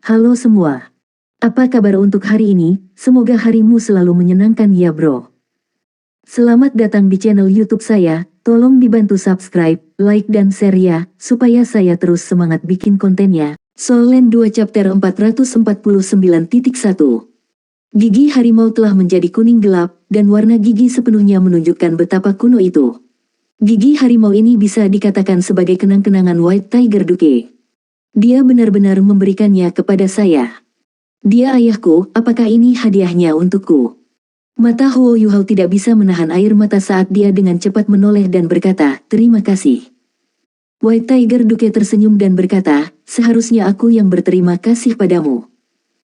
Halo semua. Apa kabar untuk hari ini? Semoga harimu selalu menyenangkan ya bro. Selamat datang di channel YouTube saya. Tolong dibantu subscribe, like dan share ya, supaya saya terus semangat bikin kontennya. Soul Land 2 Chapter 449.1. Gigi harimau telah menjadi kuning gelap, dan warna gigi sepenuhnya menunjukkan betapa kuno itu. Gigi harimau ini bisa dikatakan sebagai kenang-kenangan White Tiger Duke. Dia benar-benar memberikannya kepada saya. Dia ayahku, apakah ini hadiahnya untukku? Mata Huo Yuhao tidak bisa menahan air mata saat dia dengan cepat menoleh dan berkata, terima kasih. White Tiger Duke tersenyum dan berkata, seharusnya aku yang berterima kasih padamu.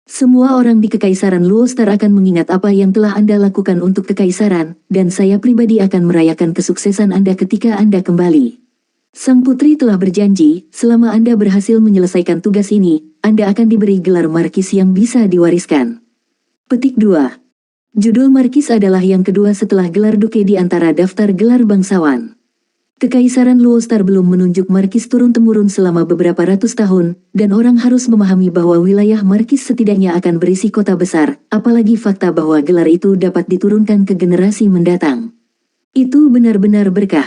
Semua orang di Kekaisaran Luostar akan mengingat apa yang telah Anda lakukan untuk Kekaisaran, dan saya pribadi akan merayakan kesuksesan Anda ketika Anda kembali. Sang putri telah berjanji, selama Anda berhasil menyelesaikan tugas ini, Anda akan diberi gelar markis yang bisa diwariskan. Petik 2. Judul markis adalah yang kedua setelah gelar duke di antara daftar gelar bangsawan. Kekaisaran Luostar belum menunjuk markis turun-temurun selama beberapa ratus tahun, dan orang harus memahami bahwa wilayah markis setidaknya akan berisi kota besar, apalagi fakta bahwa gelar itu dapat diturunkan ke generasi mendatang. Itu benar-benar berkah.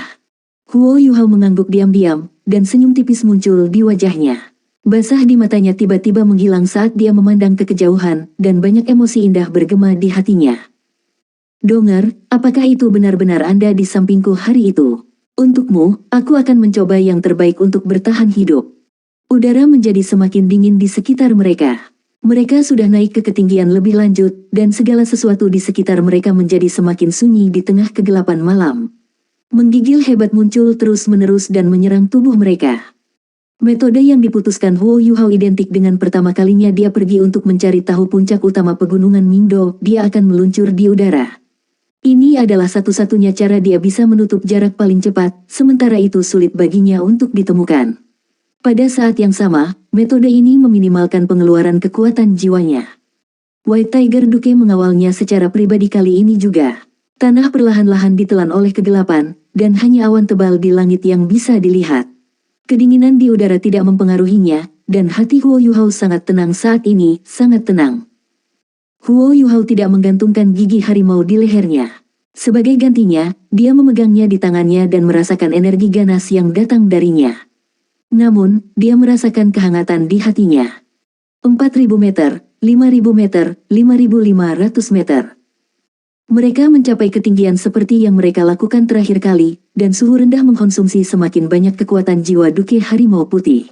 Huo Yuhao mengangguk diam-diam, dan senyum tipis muncul di wajahnya. Basah di matanya tiba-tiba menghilang saat dia memandang ke kejauhan, dan banyak emosi indah bergema di hatinya. Donger, apakah itu benar-benar Anda di sampingku hari itu? Untukmu, aku akan mencoba yang terbaik untuk bertahan hidup. Udara menjadi semakin dingin di sekitar mereka. Mereka sudah naik ke ketinggian lebih lanjut, dan segala sesuatu di sekitar mereka menjadi semakin sunyi di tengah kegelapan malam. Menggigil hebat muncul terus-menerus dan menyerang tubuh mereka. Metode yang diputuskan Huo Yuhao identik dengan pertama kalinya dia pergi untuk mencari tahu puncak utama pegunungan Mingdo, dia akan meluncur di udara. Ini adalah satu-satunya cara dia bisa menutup jarak paling cepat, sementara itu sulit baginya untuk ditemukan. Pada saat yang sama, metode ini meminimalkan pengeluaran kekuatan jiwanya. White Tiger Duke mengawalnya secara pribadi kali ini juga. Tanah perlahan-lahan ditelan oleh kegelapan, dan hanya awan tebal di langit yang bisa dilihat. Kedinginan di udara tidak mempengaruhinya, dan hati Huo Yuhao sangat tenang saat ini, sangat tenang. Huo Yuhao tidak menggantungkan gigi harimau di lehernya. Sebagai gantinya, dia memegangnya di tangannya dan merasakan energi ganas yang datang darinya. Namun, dia merasakan kehangatan di hatinya. 4.000 meter, 5.000 meter, 5.500 meter. Mereka mencapai ketinggian seperti yang mereka lakukan terakhir kali, dan suhu rendah mengkonsumsi semakin banyak kekuatan jiwa Duke Harimau Putih.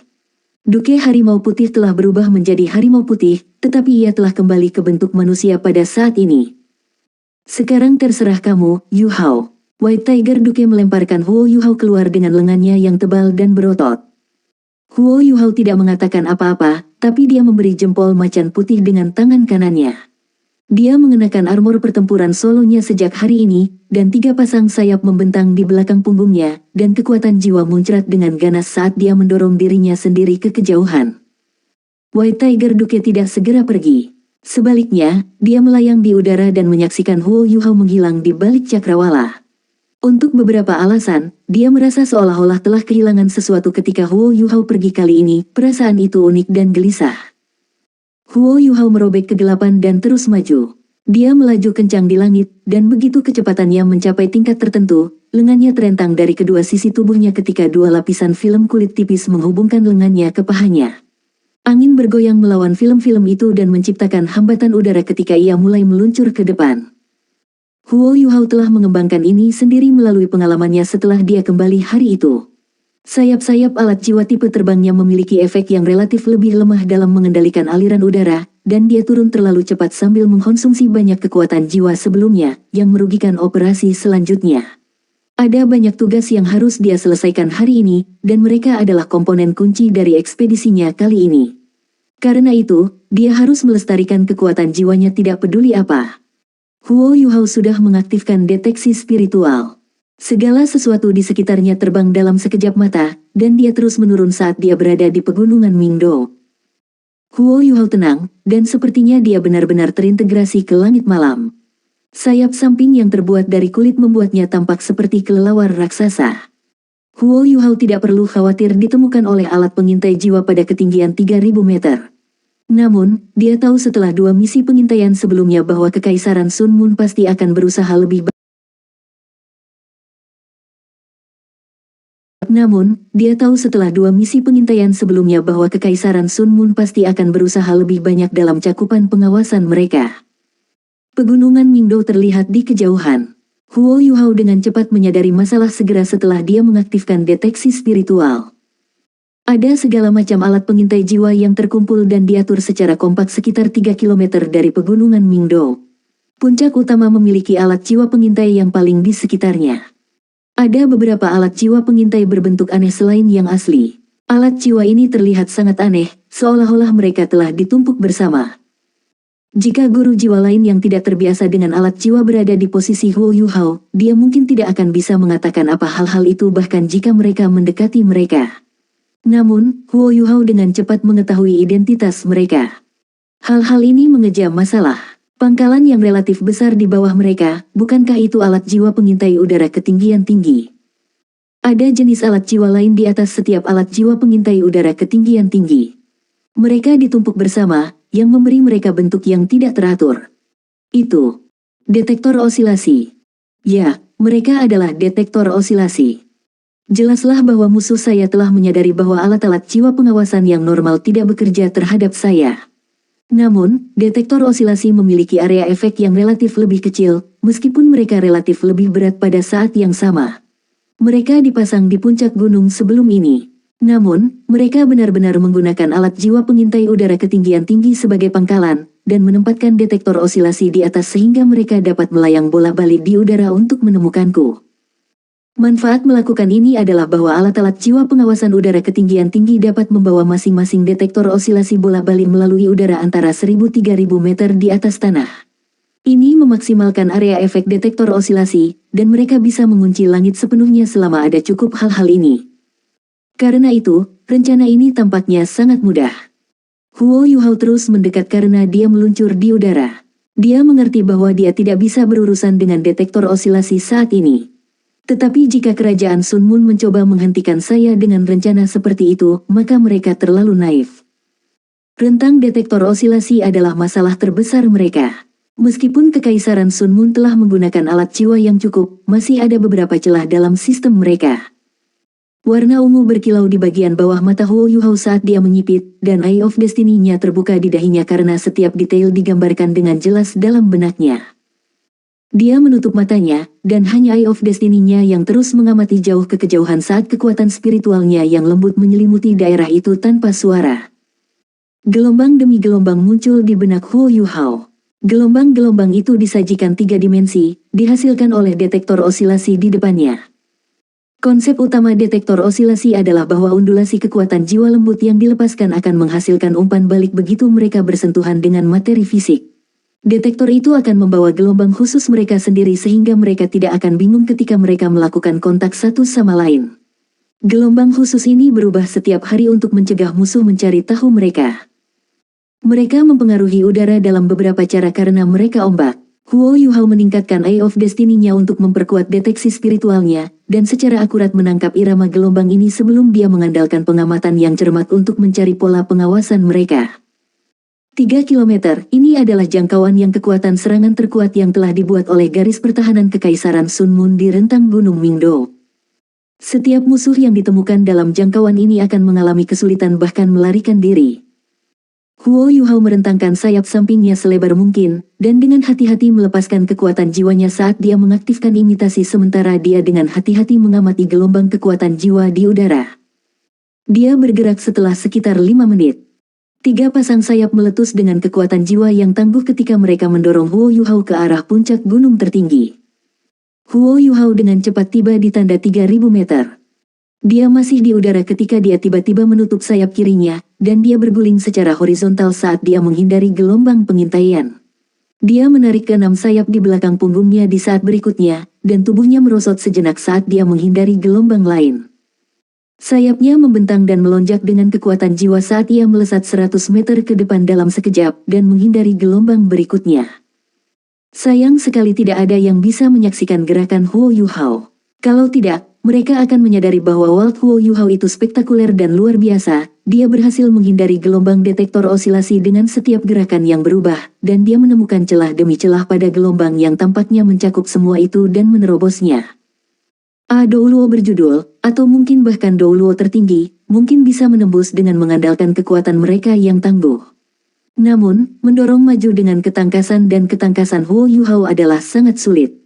Duke Harimau Putih telah berubah menjadi harimau putih, tetapi ia telah kembali ke bentuk manusia pada saat ini. Sekarang terserah kamu, Yuhao. White Tiger Duke melemparkan Huo Yuhao keluar dengan lengannya yang tebal dan berotot. Huo Yuhao tidak mengatakan apa-apa, tapi dia memberi jempol macan putih dengan tangan kanannya. Dia mengenakan armor pertempuran solonya sejak hari ini, dan 3 pasang sayap membentang di belakang punggungnya, dan kekuatan jiwa muncrat dengan ganas saat dia mendorong dirinya sendiri ke kejauhan. White Tiger Duke tidak segera pergi. Sebaliknya, dia melayang di udara dan menyaksikan Huo Yuhao menghilang di balik cakrawala. Untuk beberapa alasan, dia merasa seolah-olah telah kehilangan sesuatu ketika Huo Yuhao pergi kali ini, perasaan itu unik dan gelisah. Huo Yuhao merobek kegelapan dan terus maju. Dia melaju kencang di langit, dan begitu kecepatannya mencapai tingkat tertentu, lengannya terentang dari kedua sisi tubuhnya ketika 2 lapisan film kulit tipis menghubungkan lengannya ke pahanya. Angin bergoyang melawan film-film itu dan menciptakan hambatan udara ketika ia mulai meluncur ke depan. Huo Yuhao telah mengembangkan ini sendiri melalui pengalamannya setelah dia kembali hari itu. Sayap-sayap alat jiwa tipe terbangnya memiliki efek yang relatif lebih lemah dalam mengendalikan aliran udara, dan dia turun terlalu cepat sambil mengkonsumsi banyak kekuatan jiwa sebelumnya, yang merugikan operasi selanjutnya. Ada banyak tugas yang harus dia selesaikan hari ini, dan mereka adalah komponen kunci dari ekspedisinya kali ini. Karena itu, dia harus melestarikan kekuatan jiwanya tidak peduli apa. Huo Yuhao sudah mengaktifkan deteksi spiritual. Segala sesuatu di sekitarnya terbang dalam sekejap mata, dan dia terus menurun saat dia berada di pegunungan Mingdo. Huo Yuhao tenang, dan sepertinya dia benar-benar terintegrasi ke langit malam. Sayap samping yang terbuat dari kulit membuatnya tampak seperti kelelawar raksasa. Huo Yuhao tidak perlu khawatir ditemukan oleh alat pengintai jiwa pada ketinggian 3.000 meter. Namun, dia tahu setelah 2 misi pengintaian sebelumnya bahwa Kekaisaran Sun Moon pasti akan berusaha lebih banyak. Namun, dia tahu setelah 2 misi pengintaian sebelumnya bahwa Kekaisaran Sun Moon pasti akan berusaha lebih banyak dalam cakupan pengawasan mereka. Pegunungan Mingdo terlihat di kejauhan. Huo Yuhao dengan cepat menyadari masalah segera setelah dia mengaktifkan deteksi spiritual. Ada segala macam alat pengintai jiwa yang terkumpul dan diatur secara kompak sekitar 3 km dari pegunungan Mingdo. Puncak utama memiliki alat jiwa pengintai yang paling di sekitarnya. Ada beberapa alat jiwa pengintai berbentuk aneh selain yang asli. Alat jiwa ini terlihat sangat aneh, seolah-olah mereka telah ditumpuk bersama. Jika guru jiwa lain yang tidak terbiasa dengan alat jiwa berada di posisi Huo Yuhao, dia mungkin tidak akan bisa mengatakan apa hal-hal itu bahkan jika mereka mendekati mereka. Namun, Huo Yuhao dengan cepat mengetahui identitas mereka. Hal-hal ini mengejam masalah. Pangkalan yang relatif besar di bawah mereka, bukankah itu alat jiwa pengintai udara ketinggian tinggi? Ada jenis alat jiwa lain di atas setiap alat jiwa pengintai udara ketinggian tinggi. Mereka ditumpuk bersama, yang memberi mereka bentuk yang tidak teratur. Itu detektor osilasi. Ya, mereka adalah detektor osilasi. Jelaslah bahwa musuh saya telah menyadari bahwa alat-alat jiwa pengawasan yang normal tidak bekerja terhadap saya. Namun, detektor osilasi memiliki area efek yang relatif lebih kecil, meskipun mereka relatif lebih berat pada saat yang sama. Mereka dipasang di puncak gunung sebelum ini. Namun, mereka benar-benar menggunakan alat jiwa pengintai udara ketinggian tinggi sebagai pangkalan, dan menempatkan detektor osilasi di atas sehingga mereka dapat melayang bola-balik di udara untuk menemukanku. Manfaat melakukan ini adalah bahwa alat-alat jiwa pengawasan udara ketinggian tinggi dapat membawa masing-masing detektor osilasi bola-balik melalui udara antara 1.000–3.000 meter di atas tanah. Ini memaksimalkan area efek detektor osilasi, dan mereka bisa mengunci langit sepenuhnya selama ada cukup hal-hal ini. Karena itu, rencana ini tampaknya sangat mudah. Huo Yuhao terus mendekat karena dia meluncur di udara. Dia mengerti bahwa dia tidak bisa berurusan dengan detektor osilasi saat ini. Tetapi jika kerajaan Sun Moon mencoba menghentikan saya dengan rencana seperti itu, maka mereka terlalu naif. Rentang detektor osilasi adalah masalah terbesar mereka. Meskipun Kekaisaran Sun Moon telah menggunakan alat jiwa yang cukup, masih ada beberapa celah dalam sistem mereka. Warna ungu berkilau di bagian bawah mata Huo Yuhao saat dia menyipit, dan Eye of Destiny-nya terbuka di dahinya karena setiap detail digambarkan dengan jelas dalam benaknya. Dia menutup matanya, dan hanya Eye of Destiny-nya yang terus mengamati jauh ke kejauhan saat kekuatan spiritualnya yang lembut menyelimuti daerah itu tanpa suara. Gelombang demi gelombang muncul di benak Huo Yuhao. Gelombang-gelombang itu disajikan 3 dimensi, dihasilkan oleh detektor osilasi di depannya. Konsep utama detektor osilasi adalah bahwa undulasi kekuatan jiwa lembut yang dilepaskan akan menghasilkan umpan balik begitu mereka bersentuhan dengan materi fisik. Detektor itu akan membawa gelombang khusus mereka sendiri sehingga mereka tidak akan bingung ketika mereka melakukan kontak satu sama lain. Gelombang khusus ini berubah setiap hari untuk mencegah musuh mencari tahu mereka. Mereka mempengaruhi udara dalam beberapa cara karena mereka ombak. Huo Yuhao meningkatkan Eye of Destiny-nya untuk memperkuat deteksi spiritualnya, dan secara akurat menangkap irama gelombang ini sebelum dia mengandalkan pengamatan yang cermat untuk mencari pola pengawasan mereka. 3 km, ini adalah jangkauan yang kekuatan serangan terkuat yang telah dibuat oleh garis pertahanan Kekaisaran Sun Moon di rentang Gunung Mingdo. Setiap musuh yang ditemukan dalam jangkauan ini akan mengalami kesulitan bahkan melarikan diri. Huo Yuhao merentangkan sayap sampingnya selebar mungkin, dan dengan hati-hati melepaskan kekuatan jiwanya saat dia mengaktifkan imitasi sementara dia dengan hati-hati mengamati gelombang kekuatan jiwa di udara. Dia bergerak setelah sekitar 5 menit. 3 pasang sayap meletus dengan kekuatan jiwa yang tangguh ketika mereka mendorong Huo Yuhao ke arah puncak gunung tertinggi. Huo Yuhao dengan cepat tiba di tanda 3.000 meter. Dia masih di udara ketika dia tiba-tiba menutup sayap kirinya, dan dia berguling secara horizontal saat dia menghindari gelombang pengintaian. Dia menarik ke-6 sayap di belakang punggungnya di saat berikutnya, dan tubuhnya merosot sejenak saat dia menghindari gelombang lain. Sayapnya membentang dan melonjak dengan kekuatan jiwa saat ia melesat 100 meter ke depan dalam sekejap dan menghindari gelombang berikutnya. Sayang sekali tidak ada yang bisa menyaksikan gerakan Huo Yuhao. Kalau tidak, mereka akan menyadari bahwa Walt Huo Yuhao itu spektakuler dan luar biasa. Dia berhasil menghindari gelombang detektor osilasi dengan setiap gerakan yang berubah, dan dia menemukan celah demi celah pada gelombang yang tampaknya mencakup semua itu dan menerobosnya. Douluo berjudul, atau mungkin bahkan Douluo tertinggi, mungkin bisa menembus dengan mengandalkan kekuatan mereka yang tangguh. Namun, mendorong maju dengan ketangkasan dan ketangkasan Huo Yuhao adalah sangat sulit.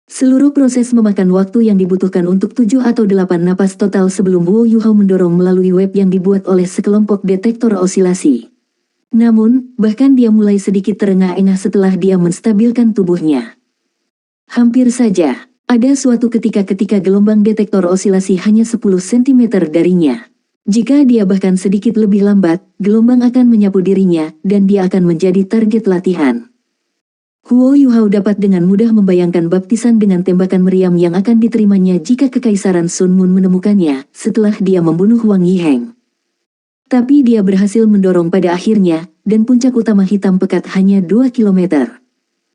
Seluruh proses memakan waktu yang dibutuhkan untuk 7 atau 8 napas total sebelum Huo Yuhao mendorong melalui web yang dibuat oleh sekelompok detektor osilasi. Namun, bahkan dia mulai sedikit terengah-engah setelah dia menstabilkan tubuhnya. Hampir saja, ada suatu ketika gelombang detektor osilasi hanya 10 cm darinya. Jika dia bahkan sedikit lebih lambat, gelombang akan menyapu dirinya, dan dia akan menjadi target latihan. Huo Yuhao dapat dengan mudah membayangkan baptisan dengan tembakan meriam yang akan diterimanya jika Kekaisaran Sun Mun menemukannya, setelah dia membunuh Wang Yiheng. Tapi dia berhasil mendorong pada akhirnya, dan puncak utama hitam pekat hanya 2 km.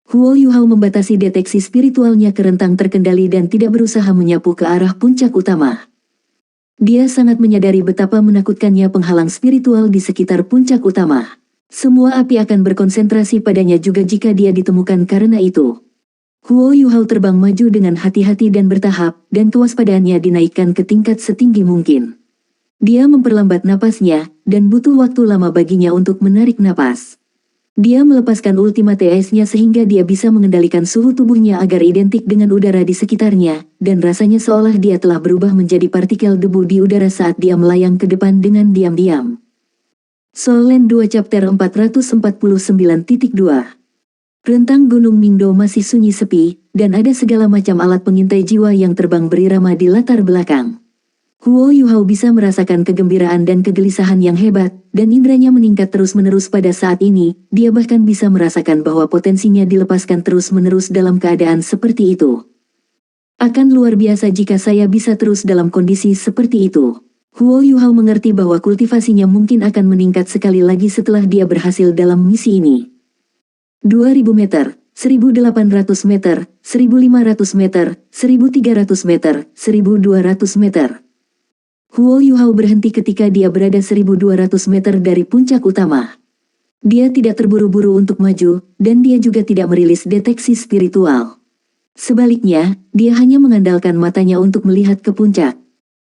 Huo Yuhao membatasi deteksi spiritualnya ke rentang terkendali dan tidak berusaha menyapu ke arah puncak utama. Dia sangat menyadari betapa menakutkannya penghalang spiritual di sekitar puncak utama. Semua api akan berkonsentrasi padanya juga jika dia ditemukan karena itu. Huo Yuhao terbang maju dengan hati-hati dan bertahap, dan kewaspadaannya dinaikkan ke tingkat setinggi mungkin. Dia memperlambat napasnya, dan butuh waktu lama baginya untuk menarik napas. Dia melepaskan ultimate S-nya sehingga dia bisa mengendalikan suhu tubuhnya agar identik dengan udara di sekitarnya, dan rasanya seolah dia telah berubah menjadi partikel debu di udara saat dia melayang ke depan dengan diam-diam. Soul Land 2 Chapter 449.2. Rentang Gunung Mingdo masih sunyi sepi, dan ada segala macam alat pengintai jiwa yang terbang berirama di latar belakang. Huo Yuhao bisa merasakan kegembiraan dan kegelisahan yang hebat, dan indranya meningkat terus-menerus pada saat ini. Dia bahkan bisa merasakan bahwa potensinya dilepaskan terus-menerus dalam keadaan seperti itu. Akan luar biasa jika saya bisa terus dalam kondisi seperti itu. Huo Yuhao mengerti bahwa kultivasinya mungkin akan meningkat sekali lagi setelah dia berhasil dalam misi ini. 2000 meter, 1800 meter, 1500 meter, 1300 meter, 1200 meter. Huo Yuhao berhenti ketika dia berada 1200 meter dari puncak utama. Dia tidak terburu-buru untuk maju, dan dia juga tidak merilis deteksi spiritual. Sebaliknya, dia hanya mengandalkan matanya untuk melihat ke puncak.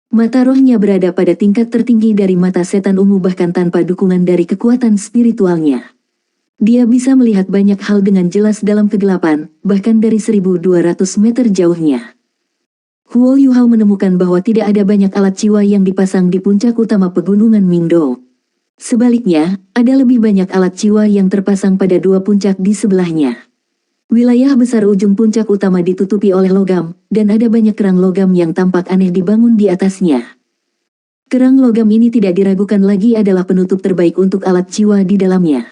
Mata rohnya berada pada tingkat tertinggi dari mata setan ungu bahkan tanpa dukungan dari kekuatan spiritualnya. Dia bisa melihat banyak hal dengan jelas dalam kegelapan, bahkan dari 1200 meter jauhnya. Huo Yuhao menemukan bahwa tidak ada banyak alat jiwa yang dipasang di puncak utama pegunungan Mingdo. Sebaliknya, ada lebih banyak alat jiwa yang terpasang pada dua puncak di sebelahnya. Wilayah besar ujung puncak utama ditutupi oleh logam, dan ada banyak kerang logam yang tampak aneh dibangun di atasnya. Kerang logam ini tidak diragukan lagi adalah penutup terbaik untuk alat jiwa di dalamnya.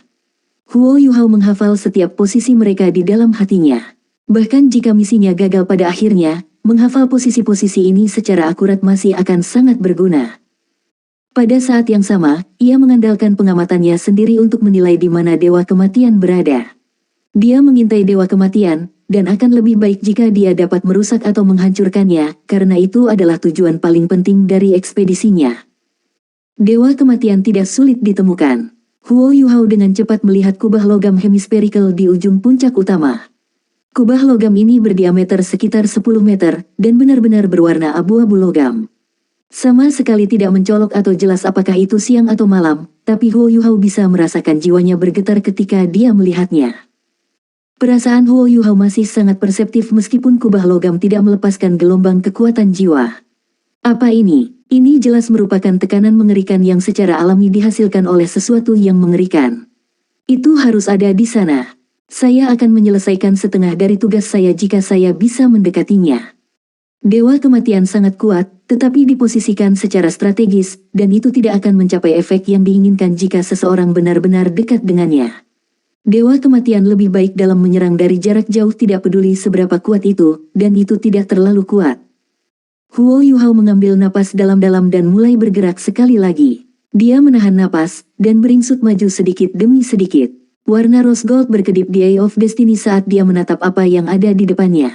Huo Yuhao menghafal setiap posisi mereka di dalam hatinya. Bahkan jika misinya gagal pada akhirnya, menghafal posisi-posisi ini secara akurat masih akan sangat berguna. Pada saat yang sama, ia mengandalkan pengamatannya sendiri untuk menilai di mana Dewa Kematian berada. Dia mengintai Dewa Kematian, dan akan lebih baik jika dia dapat merusak atau menghancurkannya, karena itu adalah tujuan paling penting dari ekspedisinya. Dewa Kematian tidak sulit ditemukan. Huo Yuhao dengan cepat melihat kubah logam hemispherical di ujung puncak utama. Kubah logam ini berdiameter sekitar 10 meter, dan benar-benar berwarna abu-abu logam. Sama sekali tidak mencolok atau jelas apakah itu siang atau malam, tapi Huo Yuhao bisa merasakan jiwanya bergetar ketika dia melihatnya. Perasaan Huo Yuhao masih sangat perseptif meskipun kubah logam tidak melepaskan gelombang kekuatan jiwa. Apa ini? Ini jelas merupakan tekanan mengerikan yang secara alami dihasilkan oleh sesuatu yang mengerikan. Itu harus ada di sana. Saya akan menyelesaikan setengah dari tugas saya jika saya bisa mendekatinya. Dewa Kematian sangat kuat, tetapi diposisikan secara strategis, dan itu tidak akan mencapai efek yang diinginkan jika seseorang benar-benar dekat dengannya. Dewa Kematian lebih baik dalam menyerang dari jarak jauh tidak peduli seberapa kuat itu, dan itu tidak terlalu kuat. Huo Yuhao mengambil napas dalam-dalam dan mulai bergerak sekali lagi. Dia menahan napas, dan beringsut maju sedikit demi sedikit. Warna rose gold berkedip di Eye of Destiny saat dia menatap apa yang ada di depannya.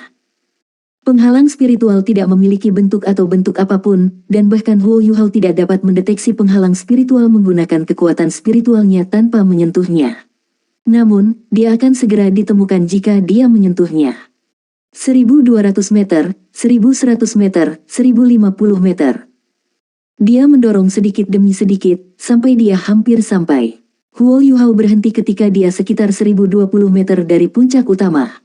Penghalang spiritual tidak memiliki bentuk atau bentuk apapun, dan bahkan Huo Yuhao tidak dapat mendeteksi penghalang spiritual menggunakan kekuatan spiritualnya tanpa menyentuhnya. Namun, dia akan segera ditemukan jika dia menyentuhnya. 1200 meter, 1100 meter, 1050 meter. Dia mendorong sedikit demi sedikit, sampai dia hampir sampai. Huo Yuhao berhenti ketika dia sekitar 1020 meter dari puncak utama.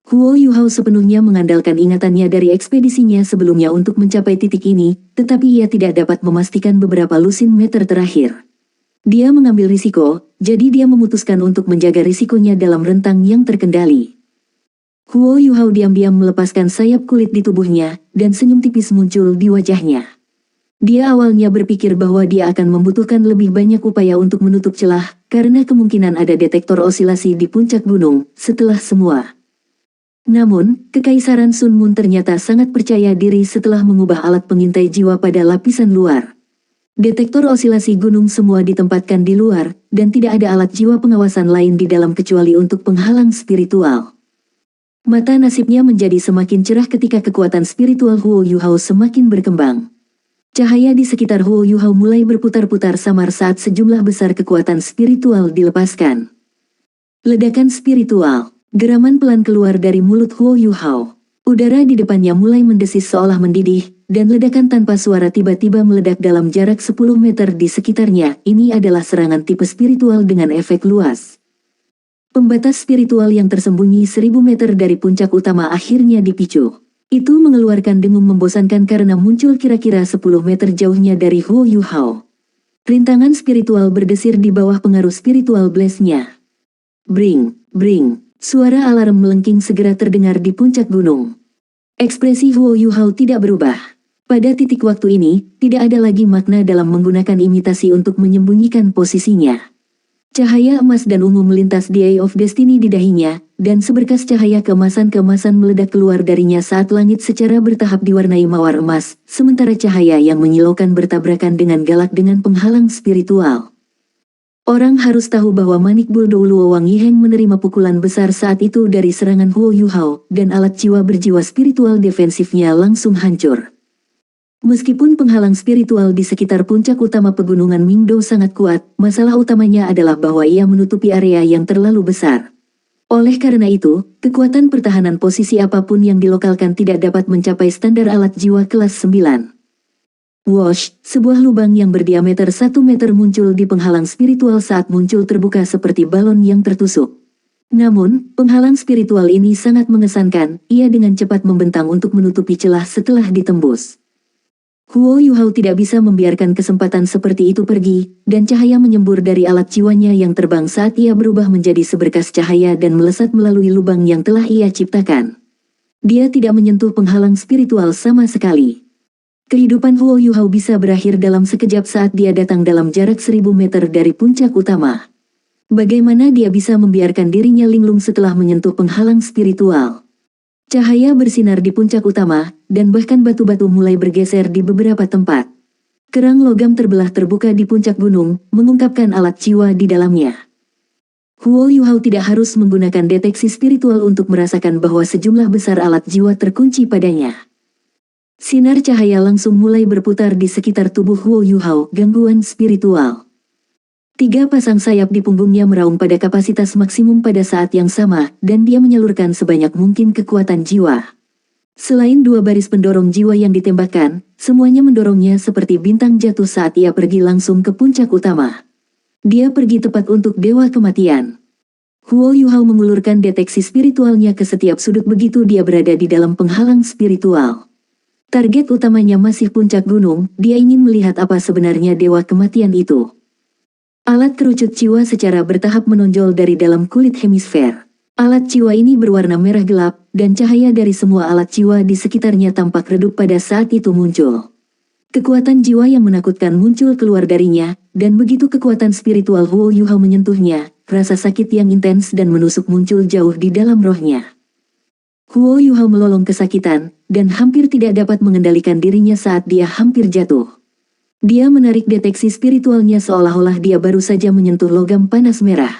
Huo Yuhao sepenuhnya mengandalkan ingatannya dari ekspedisinya sebelumnya untuk mencapai titik ini, tetapi ia tidak dapat memastikan beberapa lusin meter terakhir. Dia mengambil risiko, jadi dia memutuskan untuk menjaga risikonya dalam rentang yang terkendali. Huo Yuhao diam-diam melepaskan sayap kulit di tubuhnya, dan senyum tipis muncul di wajahnya. Dia awalnya berpikir bahwa dia akan membutuhkan lebih banyak upaya untuk menutup celah, karena kemungkinan ada detektor osilasi di puncak gunung, setelah semua. Namun, Kekaisaran Sun Moon ternyata sangat percaya diri setelah mengubah alat pengintai jiwa pada lapisan luar. Detektor osilasi gunung semua ditempatkan di luar, dan tidak ada alat jiwa pengawasan lain di dalam kecuali untuk penghalang spiritual. Mata nasibnya menjadi semakin cerah ketika kekuatan spiritual Huo Yuhao semakin berkembang. Cahaya di sekitar Huo Yuhao mulai berputar-putar samar saat sejumlah besar kekuatan spiritual dilepaskan. Ledakan spiritual. Geraman pelan keluar dari mulut Huo Yuhao. Udara di depannya mulai mendesis seolah mendidih, dan ledakan tanpa suara tiba-tiba meledak dalam jarak 10 meter di sekitarnya. Ini adalah serangan tipe spiritual dengan efek luas. Pembatas spiritual yang tersembunyi 1000 meter dari puncak utama akhirnya dipicu. Itu mengeluarkan dengung membosankan karena muncul kira-kira 10 meter jauhnya dari Huo Yuhao. Rintangan spiritual berdesir di bawah pengaruh spiritual blast-nya. Bring, bring. Suara alarm melengking segera terdengar di puncak gunung. Ekspresi Huo Yuhao tidak berubah. Pada titik waktu ini, tidak ada lagi makna dalam menggunakan imitasi untuk menyembunyikan posisinya. Cahaya emas dan ungu melintas di Eye of Destiny di dahinya, dan seberkas cahaya keemasan-keemasan meledak keluar darinya saat langit secara bertahap diwarnai mawar emas, sementara cahaya yang menyilaukan bertabrakan dengan galak dengan penghalang spiritual. Orang harus tahu bahwa Manik Buldo Luo Wang Yiheng menerima pukulan besar saat itu dari serangan Huo Yuhao, dan alat jiwa berjiwa spiritual defensifnya langsung hancur. Meskipun penghalang spiritual di sekitar puncak utama pegunungan Mingdou sangat kuat, masalah utamanya adalah bahwa ia menutupi area yang terlalu besar. Oleh karena itu, kekuatan pertahanan posisi apapun yang dilokalkan tidak dapat mencapai standar alat jiwa kelas 9. Wosh, sebuah lubang yang berdiameter 1 meter muncul di penghalang spiritual saat muncul terbuka seperti balon yang tertusuk. Namun, penghalang spiritual ini sangat mengesankan, ia dengan cepat membentang untuk menutupi celah setelah ditembus. Huo Yuhao tidak bisa membiarkan kesempatan seperti itu pergi, dan cahaya menyembur dari alat jiwanya yang terbang saat ia berubah menjadi seberkas cahaya dan melesat melalui lubang yang telah ia ciptakan. Dia tidak menyentuh penghalang spiritual sama sekali. Kehidupan Huo Yuhao bisa berakhir dalam sekejap saat dia datang dalam jarak 1000 meter dari puncak utama. Bagaimana dia bisa membiarkan dirinya linglung setelah menyentuh penghalang spiritual? Cahaya bersinar di puncak utama, dan bahkan batu-batu mulai bergeser di beberapa tempat. Kerang logam terbelah terbuka di puncak gunung, mengungkapkan alat jiwa di dalamnya. Huo Yuhao tidak harus menggunakan deteksi spiritual untuk merasakan bahwa sejumlah besar alat jiwa terkunci padanya. Sinar cahaya langsung mulai berputar di sekitar tubuh Huo Yuhao, gangguan spiritual. 3 pasang sayap di punggungnya meraung pada kapasitas maksimum pada saat yang sama, dan dia menyalurkan sebanyak mungkin kekuatan jiwa. Selain 2 baris pendorong jiwa yang ditembakkan, semuanya mendorongnya seperti bintang jatuh saat ia pergi langsung ke puncak utama. Dia pergi tepat untuk Dewa Kematian. Huo Yuhao mengulurkan deteksi spiritualnya ke setiap sudut begitu dia berada di dalam penghalang spiritual. Target utamanya masih puncak gunung, dia ingin melihat apa sebenarnya Dewa Kematian itu. Alat kerucut jiwa secara bertahap menonjol dari dalam kulit hemisfer. Alat jiwa ini berwarna merah gelap, dan cahaya dari semua alat jiwa di sekitarnya tampak redup pada saat itu muncul. Kekuatan jiwa yang menakutkan muncul keluar darinya, dan begitu kekuatan spiritual Huo Yuhao menyentuhnya, rasa sakit yang intens dan menusuk muncul jauh di dalam rohnya. Huo Yuhao melolong kesakitan, dan hampir tidak dapat mengendalikan dirinya saat dia hampir jatuh. Dia menarik deteksi spiritualnya seolah-olah dia baru saja menyentuh logam panas merah.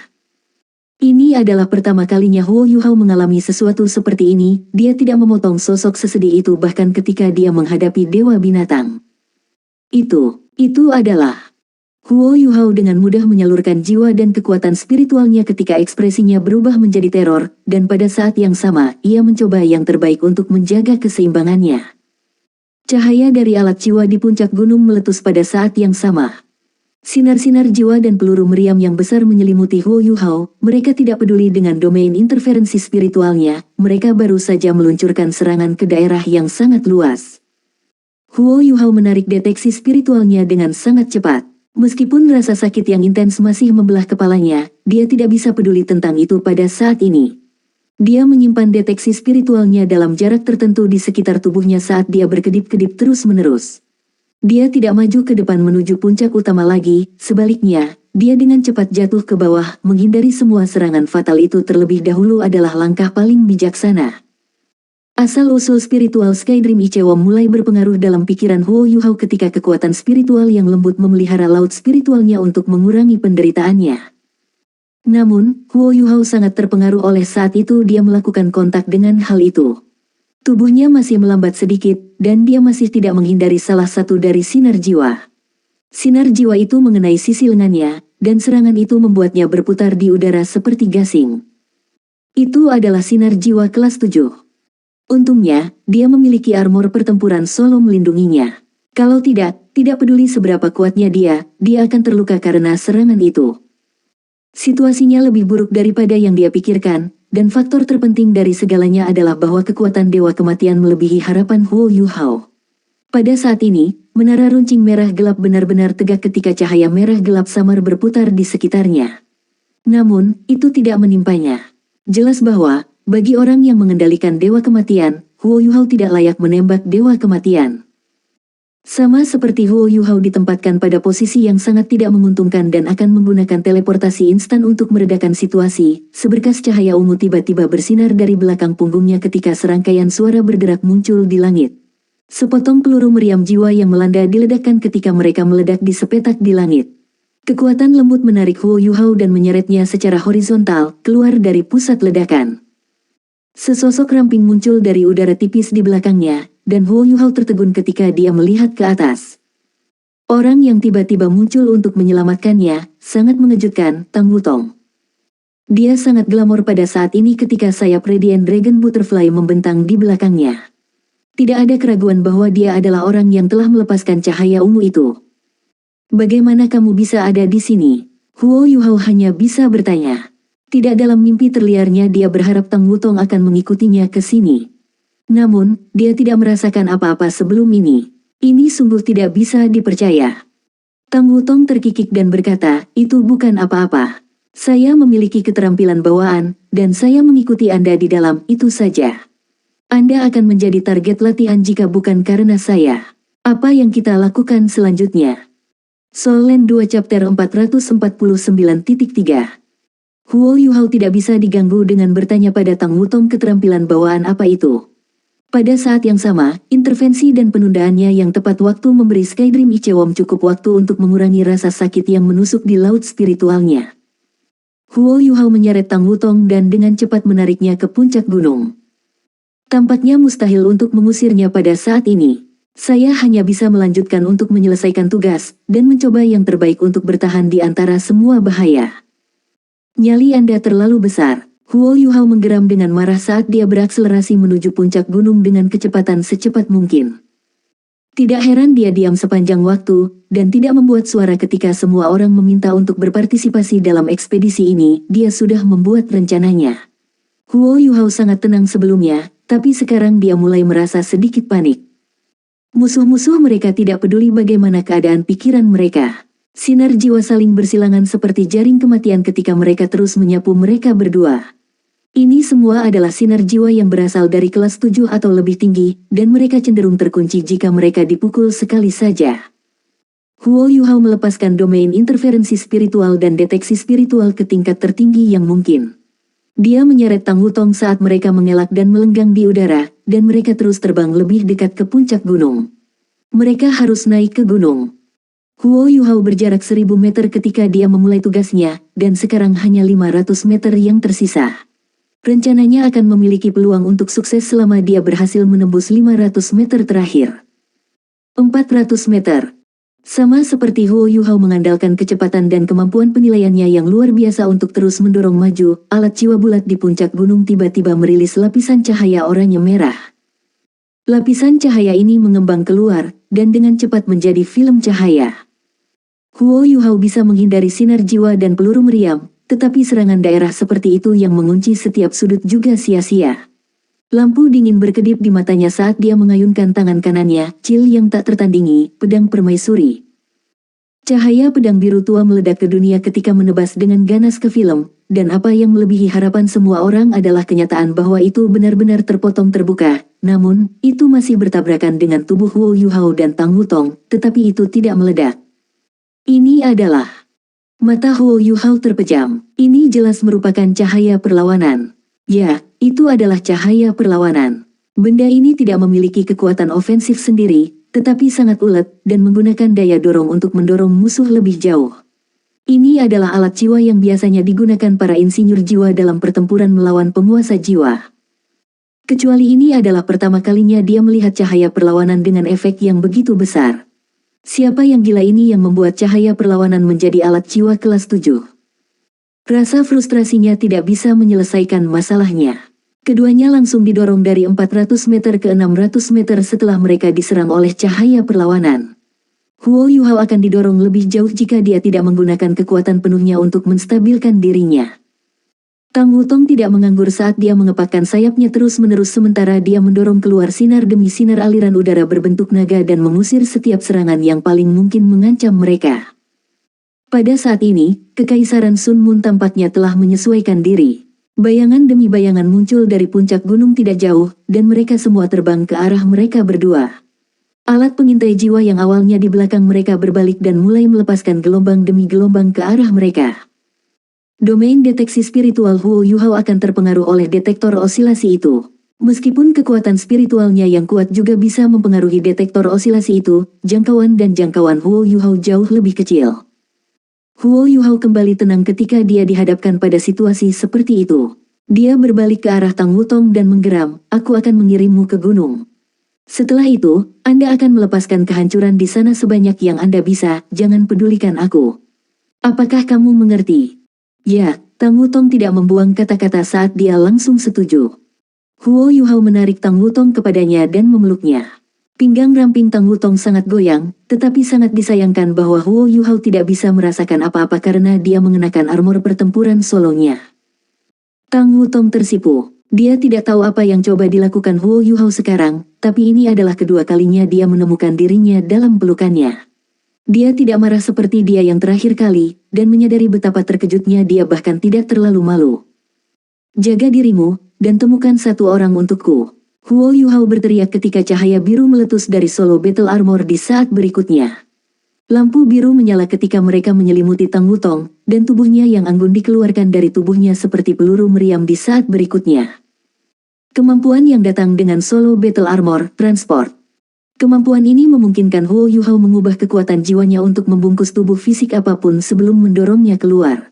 Ini adalah pertama kalinya Huo Yuhao mengalami sesuatu seperti ini. Dia tidak memotong sosok sesedih itu bahkan ketika dia menghadapi Dewa Binatang. Itu adalah Huo Yuhao dengan mudah menyalurkan jiwa dan kekuatan spiritualnya ketika ekspresinya berubah menjadi teror, dan pada saat yang sama, ia mencoba yang terbaik untuk menjaga keseimbangannya. Cahaya dari alat jiwa di puncak gunung meletus pada saat yang sama. Sinar-sinar jiwa dan peluru meriam yang besar menyelimuti Huo Yuhao. Mereka tidak peduli dengan domain interferensi spiritualnya, mereka baru saja meluncurkan serangan ke daerah yang sangat luas. Huo Yuhao menarik deteksi spiritualnya dengan sangat cepat. Meskipun rasa sakit yang intens masih membelah kepalanya, dia tidak bisa peduli tentang itu pada saat ini. Dia menyimpan deteksi spiritualnya dalam jarak tertentu di sekitar tubuhnya saat dia berkedip-kedip terus-menerus. Dia tidak maju ke depan menuju puncak utama lagi, sebaliknya, dia dengan cepat jatuh ke bawah. Menghindari semua serangan fatal itu terlebih dahulu adalah langkah paling bijaksana. Asal-usul spiritual Skydream Ichewon mulai berpengaruh dalam pikiran Huo Yuhao ketika kekuatan spiritual yang lembut memelihara laut spiritualnya untuk mengurangi penderitaannya. Namun, Huo Yuhao sangat terpengaruh oleh saat itu dia melakukan kontak dengan hal itu. Tubuhnya masih melambat sedikit, dan dia masih tidak menghindari salah satu dari sinar jiwa. Sinar jiwa itu mengenai sisi lengannya, dan serangan itu membuatnya berputar di udara seperti gasing. Itu adalah sinar jiwa kelas 7. Untungnya, dia memiliki armor pertempuran solo melindunginya. Kalau tidak peduli seberapa kuatnya dia akan terluka karena serangan itu. Situasinya lebih buruk daripada yang dia pikirkan, dan faktor terpenting dari segalanya adalah bahwa kekuatan Dewa Kematian melebihi harapan Huo Yuhao. Pada saat ini, menara runcing merah gelap benar-benar tegak ketika cahaya merah gelap samar berputar di sekitarnya. Namun, itu tidak menimpanya. Jelas bahwa, bagi orang yang mengendalikan Dewa Kematian, Huo Yuhao tidak layak menembak Dewa Kematian. Sama seperti Huo Yuhao ditempatkan pada posisi yang sangat tidak menguntungkan dan akan menggunakan teleportasi instan untuk meredakan situasi, seberkas cahaya ungu tiba-tiba bersinar dari belakang punggungnya ketika serangkaian suara bergerak muncul di langit. Sepotong peluru meriam jiwa yang melanda diledakkan ketika mereka meledak di sepetak di langit. Kekuatan lembut menarik Huo Yuhao dan menyeretnya secara horizontal keluar dari pusat ledakan. Sesosok ramping muncul dari udara tipis di belakangnya, dan Huo Yuhao tertegun ketika dia melihat ke atas. Orang yang tiba-tiba muncul untuk menyelamatkannya, sangat mengejutkan, Tang Wutong. Dia sangat glamor pada saat ini ketika sayap Radiant Dragon Butterfly membentang di belakangnya. Tidak ada keraguan bahwa dia adalah orang yang telah melepaskan cahaya ungu itu. Bagaimana kamu bisa ada di sini? Huo Yuhao hanya bisa bertanya. Tidak dalam mimpi terliarnya dia berharap Tang Wutong akan mengikutinya ke sini. Namun, dia tidak merasakan apa-apa sebelum ini. Ini sungguh tidak bisa dipercaya. Tang Wutong terkikik dan berkata, itu bukan apa-apa. Saya memiliki keterampilan bawaan, dan saya mengikuti Anda di dalam itu saja. Anda akan menjadi target latihan jika bukan karena saya. Apa yang kita lakukan selanjutnya? Soul Land 2 Chapter 449.3 Huo Yuhao tidak bisa diganggu dengan bertanya pada Tang Wutong keterampilan bawaan apa itu. Pada saat yang sama, intervensi dan penundaannya yang tepat waktu memberi Skydream Ichewon cukup waktu untuk mengurangi rasa sakit yang menusuk di laut spiritualnya. Huo Yuhao menyeret Tang Wutong dan dengan cepat menariknya ke puncak gunung. Tampaknya mustahil untuk mengusirnya pada saat ini. Saya hanya bisa melanjutkan untuk menyelesaikan tugas, dan mencoba yang terbaik untuk bertahan di antara semua bahaya. Nyali Anda terlalu besar. Huo Yuhao menggeram dengan marah saat dia berakselerasi menuju puncak gunung dengan kecepatan secepat mungkin. Tidak heran dia diam sepanjang waktu, dan tidak membuat suara ketika semua orang meminta untuk berpartisipasi dalam ekspedisi ini. Dia sudah membuat rencananya. Huo Yuhao sangat tenang sebelumnya, tapi sekarang dia mulai merasa sedikit panik. Musuh-musuh mereka tidak peduli bagaimana keadaan pikiran mereka. Sinar jiwa saling bersilangan seperti jaring kematian ketika mereka terus menyapu mereka berdua. Ini semua adalah sinar jiwa yang berasal dari kelas 7 atau lebih tinggi, dan mereka cenderung terkunci jika mereka dipukul sekali saja. Huo Yuhao melepaskan domain interferensi spiritual dan deteksi spiritual ke tingkat tertinggi yang mungkin. Dia menyeret Tang Wutong saat mereka mengelak dan melenggang di udara, dan mereka terus terbang lebih dekat ke puncak gunung. Mereka harus naik ke gunung. Huo Yuhao berjarak 1000 meter ketika dia memulai tugasnya, dan sekarang hanya 500 meter yang tersisa. Rencananya akan memiliki peluang untuk sukses selama dia berhasil menembus 500 meter terakhir. 400 meter. Sama seperti Huo Yuhao mengandalkan kecepatan dan kemampuan penilaiannya yang luar biasa untuk terus mendorong maju, alat jiwa bulat di puncak gunung tiba-tiba merilis lapisan cahaya oranye merah. Lapisan cahaya ini mengembang keluar, dan dengan cepat menjadi film cahaya. Huo Yuhao bisa menghindari sinar jiwa dan peluru meriam, tetapi serangan daerah seperti itu yang mengunci setiap sudut juga sia-sia. Lampu dingin berkedip di matanya saat dia mengayunkan tangan kanannya, cil yang tak tertandingi, pedang permaisuri. Cahaya pedang biru tua meledak ke dunia ketika menebas dengan ganas ke film, dan apa yang melebihi harapan semua orang adalah kenyataan bahwa itu benar-benar terpotong terbuka, namun, itu masih bertabrakan dengan tubuh Huo Yuhao dan Tang Wutong, tetapi itu tidak meledak. Ini adalah mata Huo Yuhao terpejam. Ini jelas merupakan cahaya perlawanan. Ya, itu adalah cahaya perlawanan. Benda ini tidak memiliki kekuatan ofensif sendiri, tetapi sangat ulet dan menggunakan daya dorong untuk mendorong musuh lebih jauh. Ini adalah alat jiwa yang biasanya digunakan para insinyur jiwa dalam pertempuran melawan penguasa jiwa. Kecuali ini adalah pertama kalinya dia melihat cahaya perlawanan dengan efek yang begitu besar. Siapa yang gila ini yang membuat cahaya perlawanan menjadi alat jiwa kelas 7? Rasa frustrasinya tidak bisa menyelesaikan masalahnya. Keduanya langsung didorong dari 400 meter ke 600 meter setelah mereka diserang oleh cahaya perlawanan. Huo Yuhao akan didorong lebih jauh jika dia tidak menggunakan kekuatan penuhnya untuk menstabilkan dirinya. Tang Wutong tidak menganggur saat dia mengepakkan sayapnya terus-menerus sementara dia mendorong keluar sinar demi sinar aliran udara berbentuk naga dan mengusir setiap serangan yang paling mungkin mengancam mereka. Pada saat ini, Kekaisaran Sun Moon tampaknya telah menyesuaikan diri. Bayangan demi bayangan muncul dari puncak gunung tidak jauh, dan mereka semua terbang ke arah mereka berdua. Alat pengintai jiwa yang awalnya di belakang mereka berbalik dan mulai melepaskan gelombang demi gelombang ke arah mereka. Domain deteksi spiritual Huo Yuhao akan terpengaruh oleh detektor osilasi itu. Meskipun kekuatan spiritualnya yang kuat juga bisa mempengaruhi detektor osilasi itu, jangkauan dan jangkauan Huo Yuhao jauh lebih kecil. Huo Yuhao kembali tenang ketika dia dihadapkan pada situasi seperti itu. Dia berbalik ke arah Tang Wutong dan menggeram, "Aku akan mengirimmu ke gunung. Setelah itu, Anda akan melepaskan kehancuran di sana sebanyak yang Anda bisa, jangan pedulikan aku. Apakah kamu mengerti?" Ya, Tang Wutong tidak membuang kata-kata saat dia langsung setuju. Huo Yuhao menarik Tang Wutong kepadanya dan memeluknya. Pinggang ramping Tang Wutong sangat goyang, tetapi sangat disayangkan bahwa Huo Yuhao tidak bisa merasakan apa-apa karena dia mengenakan armor pertempuran solonya. Tang Wutong tersipu. Dia tidak tahu apa yang coba dilakukan Huo Yuhao sekarang, tapi ini adalah kedua kalinya dia menemukan dirinya dalam pelukannya. Dia tidak marah seperti dia yang terakhir kali, dan menyadari betapa terkejutnya dia bahkan tidak terlalu malu. "Jaga dirimu, dan temukan satu orang untukku." Huo Yuhao berteriak ketika cahaya biru meletus dari solo battle armor di saat berikutnya. Lampu biru menyala ketika mereka menyelimuti Tang Wutong, dan tubuhnya yang anggun dikeluarkan dari tubuhnya seperti peluru meriam di saat berikutnya. Kemampuan yang datang dengan solo battle armor, transport. Kemampuan ini memungkinkan Huo Yuhao mengubah kekuatan jiwanya untuk membungkus tubuh fisik apapun sebelum mendorongnya keluar.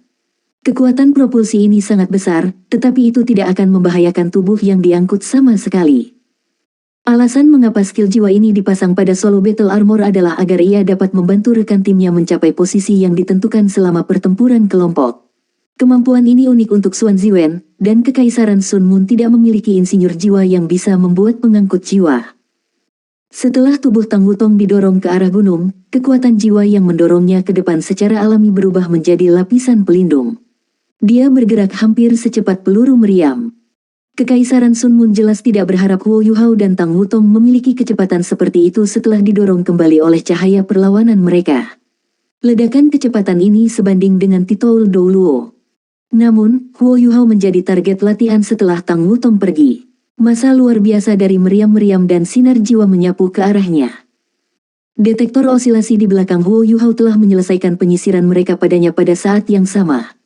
Kekuatan propulsi ini sangat besar, tetapi itu tidak akan membahayakan tubuh yang diangkut sama sekali. Alasan mengapa skill jiwa ini dipasang pada solo battle armor adalah agar ia dapat membantu rekan timnya mencapai posisi yang ditentukan selama pertempuran kelompok. Kemampuan ini unik untuk Xuan Ziwen, dan Kekaisaran Sun Moon tidak memiliki insinyur jiwa yang bisa membuat pengangkut jiwa. Setelah tubuh Tang Wutong didorong ke arah gunung, kekuatan jiwa yang mendorongnya ke depan secara alami berubah menjadi lapisan pelindung. Dia bergerak hampir secepat peluru meriam. Kekaisaran Sun Moon jelas tidak berharap Huo Yuhao dan Tang Wutong memiliki kecepatan seperti itu setelah didorong kembali oleh cahaya perlawanan mereka. Ledakan kecepatan ini sebanding dengan Titoul Douluo. Namun, Huo Yuhao menjadi target latihan setelah Tang Wutong pergi. Masa luar biasa dari meriam-meriam dan sinar jiwa menyapu ke arahnya. Detektor osilasi di belakang Huo Yuhao telah menyelesaikan penyisiran mereka padanya pada saat yang sama.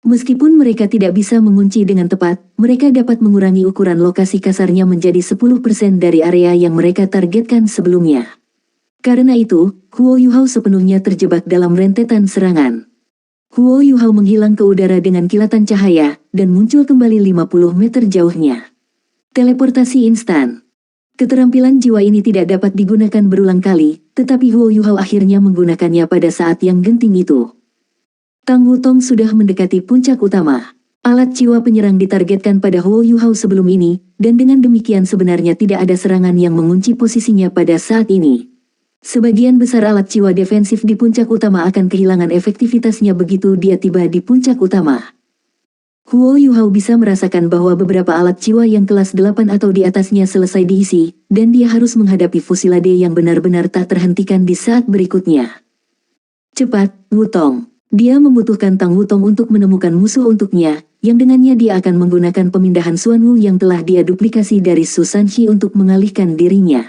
Meskipun mereka tidak bisa mengunci dengan tepat, mereka dapat mengurangi ukuran lokasi kasarnya menjadi 10% dari area yang mereka targetkan sebelumnya. Karena itu, Huo Yuhao sepenuhnya terjebak dalam rentetan serangan. Huo Yuhao menghilang ke udara dengan kilatan cahaya, dan muncul kembali 50 meter jauhnya. Teleportasi instan. Keterampilan jiwa ini tidak dapat digunakan berulang kali, tetapi Huo Yuhao akhirnya menggunakannya pada saat yang genting itu. Tang Wutong sudah mendekati puncak utama. Alat jiwa penyerang ditargetkan pada Huo Yuhao sebelum ini, dan dengan demikian sebenarnya tidak ada serangan yang mengunci posisinya pada saat ini. Sebagian besar alat jiwa defensif di puncak utama akan kehilangan efektivitasnya begitu dia tiba di puncak utama. Huo Yuhao bisa merasakan bahwa beberapa alat jiwa yang kelas 8 atau di atasnya selesai diisi, dan dia harus menghadapi fusilade yang benar-benar tak terhentikan di saat berikutnya. Cepat, Wutong. Dia membutuhkan Tang Wutong untuk menemukan musuh untuknya, yang dengannya dia akan menggunakan pemindahan Xuan Wu yang telah dia duplikasi dari Su Sanxi untuk mengalihkan dirinya.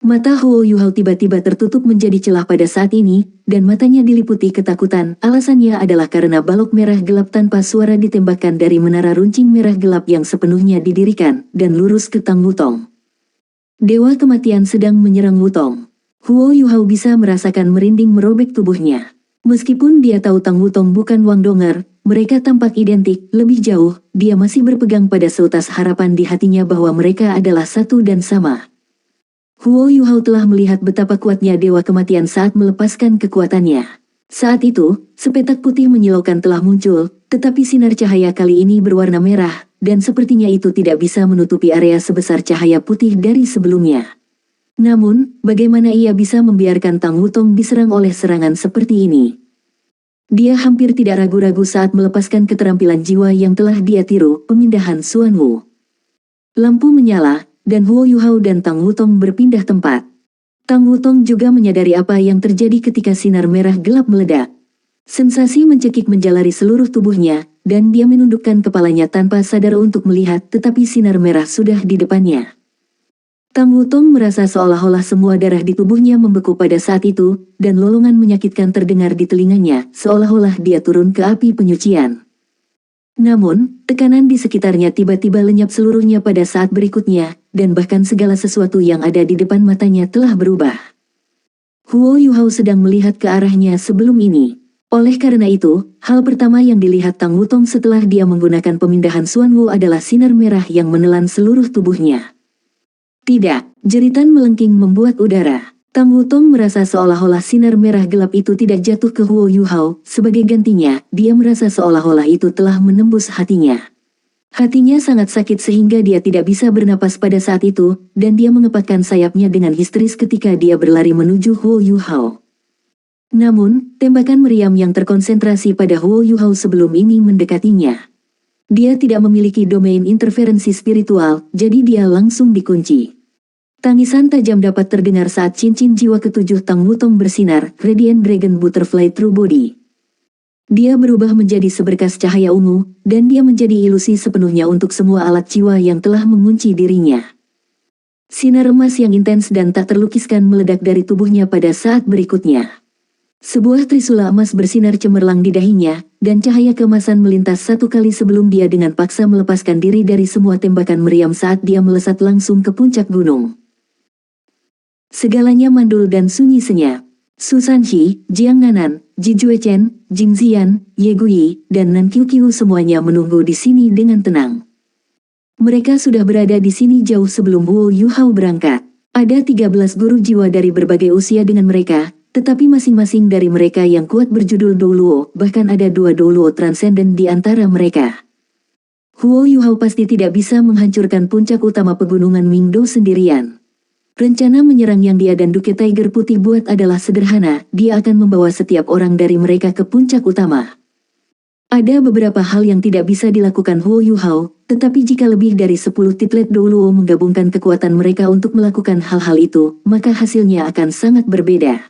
Mata Huo Yuhao tiba-tiba tertutup menjadi celah pada saat ini, dan matanya diliputi ketakutan. Alasannya adalah karena balok merah gelap tanpa suara ditembakkan dari menara runcing merah gelap yang sepenuhnya didirikan, dan lurus ke Tang Wutong. Dewa kematian sedang menyerang Wutong. Huo Yuhao bisa merasakan merinding merobek tubuhnya. Meskipun dia tahu Tang Wutong bukan Wang Donger, mereka tampak identik. Lebih jauh, dia masih berpegang pada seutas harapan di hatinya bahwa mereka adalah satu dan sama. Huo Yuhao telah melihat betapa kuatnya Dewa Kematian saat melepaskan kekuatannya. Saat itu, sepetak putih menyilaukan telah muncul, tetapi sinar cahaya kali ini berwarna merah, dan sepertinya itu tidak bisa menutupi area sebesar cahaya putih dari sebelumnya. Namun, bagaimana ia bisa membiarkan Tang Wutong diserang oleh serangan seperti ini? Dia hampir tidak ragu-ragu saat melepaskan keterampilan jiwa yang telah dia tiru, pemindahan Xuan Wu. Lampu menyala, dan Huo Yuhao dan Tang Wutong berpindah tempat. Tang Wutong juga menyadari apa yang terjadi ketika sinar merah gelap meledak. Sensasi mencekik menjalari seluruh tubuhnya, dan dia menundukkan kepalanya tanpa sadar untuk melihat, tetapi sinar merah sudah di depannya. Tang Wutong merasa seolah-olah semua darah di tubuhnya membeku pada saat itu, dan lolongan menyakitkan terdengar di telinganya, seolah-olah dia turun ke api penyucian. Namun, tekanan di sekitarnya tiba-tiba lenyap seluruhnya pada saat berikutnya, dan bahkan segala sesuatu yang ada di depan matanya telah berubah. Huo Yuhao sedang melihat ke arahnya sebelum ini. Oleh karena itu, hal pertama yang dilihat Tang Wutong setelah dia menggunakan pemindahan Xuan Wu adalah sinar merah yang menelan seluruh tubuhnya. Tidak, jeritan melengking membuat udara. Tang Wutong merasa seolah-olah sinar merah gelap itu tidak jatuh ke Huo Yuhao, sebagai gantinya, dia merasa seolah-olah itu telah menembus hatinya. Hatinya sangat sakit sehingga dia tidak bisa bernapas pada saat itu, dan dia mengepakkan sayapnya dengan histeris ketika dia berlari menuju Huo Yuhao. Namun, tembakan meriam yang terkonsentrasi pada Huo Yuhao sebelum ini mendekatinya. Dia tidak memiliki domain interferensi spiritual, jadi dia langsung dikunci. Tangisan tajam dapat terdengar saat cincin jiwa ketujuh Tang Wutong bersinar, Radiant Dragon Butterfly True Body. Dia berubah menjadi seberkas cahaya ungu, dan dia menjadi ilusi sepenuhnya untuk semua alat jiwa yang telah mengunci dirinya. Sinar emas yang intens dan tak terlukiskan meledak dari tubuhnya pada saat berikutnya. Sebuah trisula emas bersinar cemerlang di dahinya, dan cahaya keemasan melintas satu kali sebelum dia dengan paksa melepaskan diri dari semua tembakan meriam saat dia melesat langsung ke puncak gunung. Segalanya mandul dan sunyi senyap. Su Sanxi, Jiang Nanan, Ji Juechen, Jing Ziyan, Ye Guyi, dan Nan Qiuqiu semuanya menunggu di sini dengan tenang. Mereka sudah berada di sini jauh sebelum Huo Yuhao berangkat. Ada 13 guru jiwa dari berbagai usia dengan mereka, tetapi masing-masing dari mereka yang kuat berjudul Douluo, bahkan ada 2 Douluo transenden di antara mereka. Huo Yuhao pasti tidak bisa menghancurkan puncak utama pegunungan Mingdo sendirian. Rencana menyerang yang dia dan Duke Tiger Putih buat adalah sederhana, dia akan membawa setiap orang dari mereka ke puncak utama. Ada beberapa hal yang tidak bisa dilakukan Huo Yuhao, tetapi jika lebih dari 10 titlet Douluo menggabungkan kekuatan mereka untuk melakukan hal-hal itu, maka hasilnya akan sangat berbeda.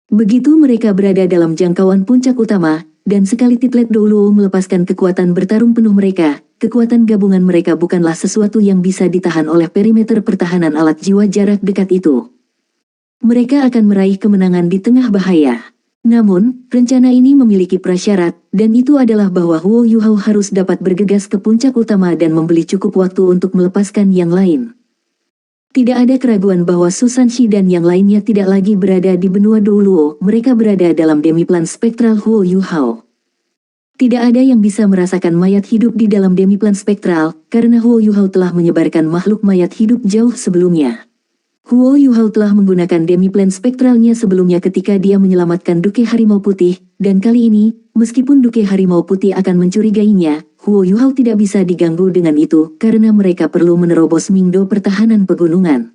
Begitu mereka berada dalam jangkauan puncak utama, dan sekali titlet Douluo melepaskan kekuatan bertarung penuh mereka, kekuatan gabungan mereka bukanlah sesuatu yang bisa ditahan oleh perimeter pertahanan alat jiwa jarak dekat itu. Mereka akan meraih kemenangan di tengah bahaya. Namun, rencana ini memiliki prasyarat, dan itu adalah bahwa Huo Yuhao harus dapat bergegas ke puncak utama dan membeli cukup waktu untuk melepaskan yang lain. Tidak ada keraguan bahwa Susan Shi dan yang lainnya tidak lagi berada di benua Douluo, mereka berada dalam demiplan spektral Huo Yu Hao. Tidak ada yang bisa merasakan mayat hidup di dalam demiplan spektral, karena Huo Yu Hao telah menyebarkan makhluk mayat hidup jauh sebelumnya. Huo Yu Hao telah menggunakan demiplan spektralnya sebelumnya ketika dia menyelamatkan Duke Harimau Putih, dan kali ini, meskipun Duke Harimau Putih akan mencurigainya, Huo Yu Hao tidak bisa diganggu dengan itu, karena mereka perlu menerobos Mingdo pertahanan pegunungan.